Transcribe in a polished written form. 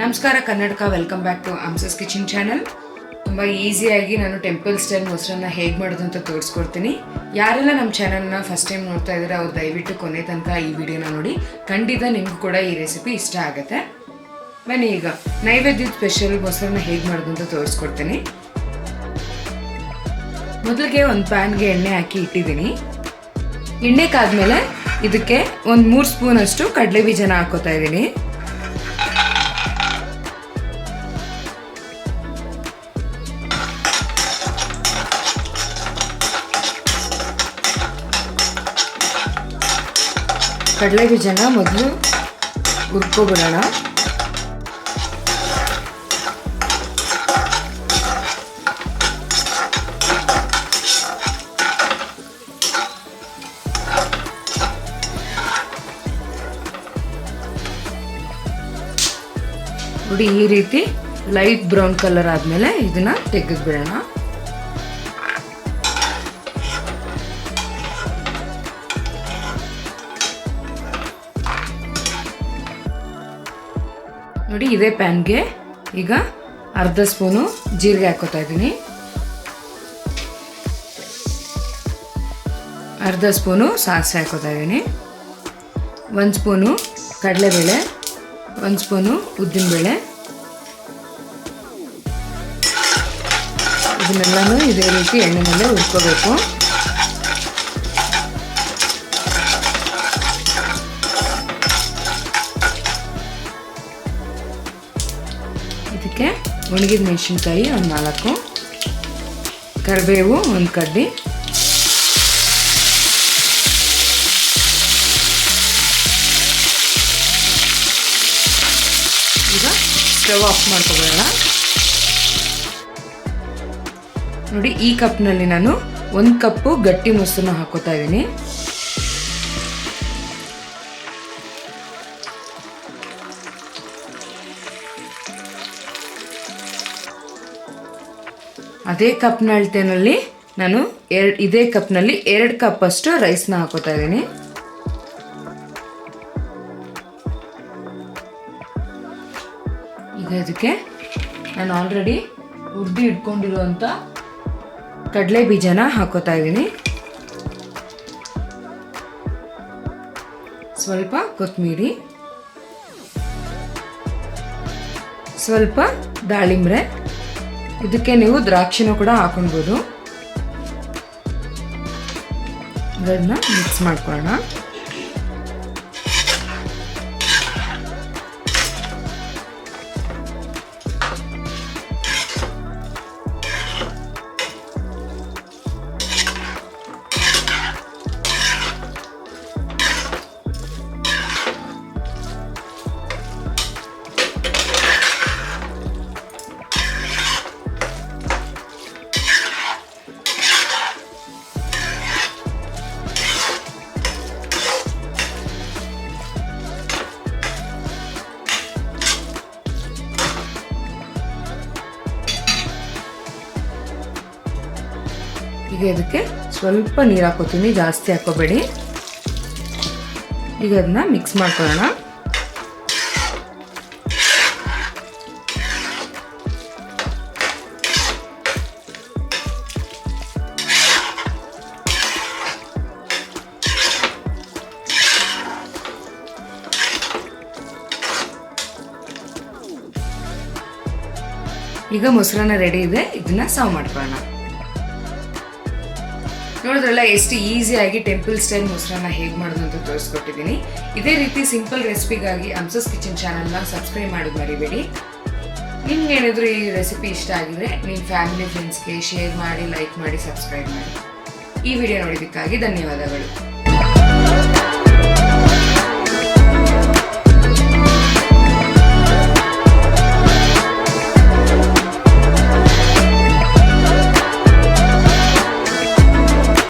ನಮಸ್ಕಾರ ಕನ್ನಡಕ, welcome back to ಅಮ್ಸಸ್ ಕಿಚನ್ ಚಾನಲ್. ತುಂಬ ಈಸಿಯಾಗಿ ನಾನು ಟೆಂಪಲ್ ಸ್ಟೈಲ್ ಮೊಸರನ್ನ ಹೇಗೆ ಮಾಡೋದು ಅಂತ ತೋರಿಸ್ಕೊಡ್ತೀನಿ. ಯಾರೆಲ್ಲ ನಮ್ಮ ಚಾನಲ್ನ ಫಸ್ಟ್ ಟೈಮ್ ನೋಡ್ತಾ ಇದ್ದಾರೆ ಅವ್ರು ದಯವಿಟ್ಟು ಕೊನೆ ತನಕ ಈ ವಿಡಿಯೋನ ನೋಡಿ. ಖಂಡಿತ ನಿಮಗೂ ಕೂಡ ಈ ರೆಸಿಪಿ ಇಷ್ಟ ಆಗುತ್ತೆ. ಬನ್ನಿ ಈಗ ನೈವೇದ್ಯದ ಸ್ಪೆಷಲ್ ಮೊಸರನ್ನ ಹೇಗೆ ಮಾಡೋದು ಅಂತ ತೋರಿಸ್ಕೊಡ್ತೀನಿ. ಮೊದಲಿಗೆ ಒಂದು ಪ್ಯಾನ್ಗೆ ಎಣ್ಣೆ ಹಾಕಿ ಇಟ್ಟಿದ್ದೀನಿ. ಎಣ್ಣೆ ಕಾದ್ಮೇಲೆ ಇದಕ್ಕೆ ಒಂದು 3 ಸ್ಪೂನ್ ಅಷ್ಟು ಕಡಲೆ ಬೀಜನ ಹಾಕೋತಾ ಇದ್ದೀನಿ. ಕಡಲೆ ಬೀಜನ ಮೊದಲು ಹುರ್ಕೊಬಿಡೋಣ. ನೋಡಿ, ಈ ರೀತಿ ಲೈಟ್ ಬ್ರೌನ್ ಕಲರ್ ಆದಮೇಲೆ ಇದನ್ನ ತೆಗೆದ್ಬಿಡೋಣ. ನೋಡಿ, ಇದೇ ಪ್ಯಾನ್ಗೆ ಈಗ ಅರ್ಧ ಸ್ಪೂನು ಜೀರಿಗೆ ಹಾಕೋತಾ ಇದ್ದೀನಿ, ಅರ್ಧ ಸ್ಪೂನು ಸಾಸಿವೆ ಹಾಕೋತಾ ಇದ್ದೀನಿ, 1 ಸ್ಪೂನು ಕಡಲೆಬೇಳೆ, 1 ಸ್ಪೂನು ಉದ್ದಿನಬೇಳೆ. ಇದನ್ನೆಲ್ಲನೂ ಇದೇ ರೀತಿ ಎಣ್ಣೆನಲ್ಲೇ ಹುರ್ಕೋಬೇಕು. ಇದಕ್ಕೆ ಒಣಗಿದ ಮೆಣಸಿನ್ಕಾಯಿ ಒಂದು 4, ಕರಿಬೇವು 1 ಕಡ್ಡಿ, ಈಗ ಸ್ಟವ್ ಆಫ್ ಮಾಡ್ಕೊಬೇಡ. ನೋಡಿ, ಈ ಕಪ್ನಲ್ಲಿ ನಾನು 1 ಕಪ್ಪು ಗಟ್ಟಿ ಮೊಸರನ್ನ ಹಾಕೋತಾ ಇದ್ದೀನಿ. ಅದೇ ಕಪ್ನ ಅಳತೆನಲ್ಲಿ ನಾನು ಇದೇ ಕಪ್ನಲ್ಲಿ 2 ಕಪ್ ಅಷ್ಟು ರೈಸ್ನ ಹಾಕೋತಾ ಇದ್ದೀನಿ. ಈಗ ಇದಕ್ಕೆ ನಾನು ಆಲ್ರೆಡಿ ಹುರಿದು ಇಟ್ಕೊಂಡಿರುವಂಥ ಕಡಲೆ ಬೀಜನ ಹಾಕೋತಾ ಇದ್ದೀನಿ. ಸ್ವಲ್ಪ ಕೊತ್ತಂಬರಿ, ಸ್ವಲ್ಪ ದಾಳಿಂಬ್ರೆ, ಇದಕ್ಕೆ ನೀವು ದ್ರಾಕ್ಷಿನೂ ಕೂಡ ಹಾಕೊಳ್ಬೋದು. ಇದನ್ನ ಮಿಕ್ಸ್ ಮಾಡ್ಕೊಳ್ಳೋಣ. ಈಗ ಇದಕ್ಕೆ ಸ್ವಲ್ಪ ನೀರು ಹಾಕೋತೀನಿ, ಜಾಸ್ತಿ ಹಾಕೋಬೇಡಿ. ಈಗ ಅದನ್ನ ಮಿಕ್ಸ್ ಮಾಡ್ಕೊಳ್ಳೋಣ. ಈಗ ಮೊಸರನ್ನ ರೆಡಿ ಇದೆ, ಇದನ್ನ ಸರ್ವ್ ಮಾಡ್ಕೊಳ್ಳೋಣ. ನೋಡಿದ್ರಲ್ಲ, ಎಷ್ಟು ಈಸಿಯಾಗಿ ಟೆಂಪಲ್ ಸ್ಟೈಲ್ ಮೊಸರನ್ನ ಹೇಗೆ ಮಾಡೋದು ಅಂತ ತೋರಿಸ್ಕೊಟ್ಟಿದ್ದೀನಿ. ಇದೇ ರೀತಿ ಸಿಂಪಲ್ ರೆಸಿಪಿಗಾಗಿ ಅಮ್ಸಸ್ ಕಿಚನ್ ಚಾನಲ್ನ ಸಬ್ಸ್ಕ್ರೈಬ್ ಮಾಡೋದು ಮರಿಬೇಡಿ. ನಿಮ್ಗೆ ಏನಾದರೂ ಈ ರೆಸಿಪಿ ಇಷ್ಟ ಆಗಿದ್ರೆ ನಿಮ್ಮ ಫ್ಯಾಮಿಲಿ ಫ್ರೆಂಡ್ಸ್ಗೆ ಶೇರ್ ಮಾಡಿ, ಲೈಕ್ ಮಾಡಿ, ಸಬ್ಸ್ಕ್ರೈಬ್ ಮಾಡಿ. ಈ ವಿಡಿಯೋ ನೋಡಿದ್ದಕ್ಕಾಗಿ ಧನ್ಯವಾದಗಳು.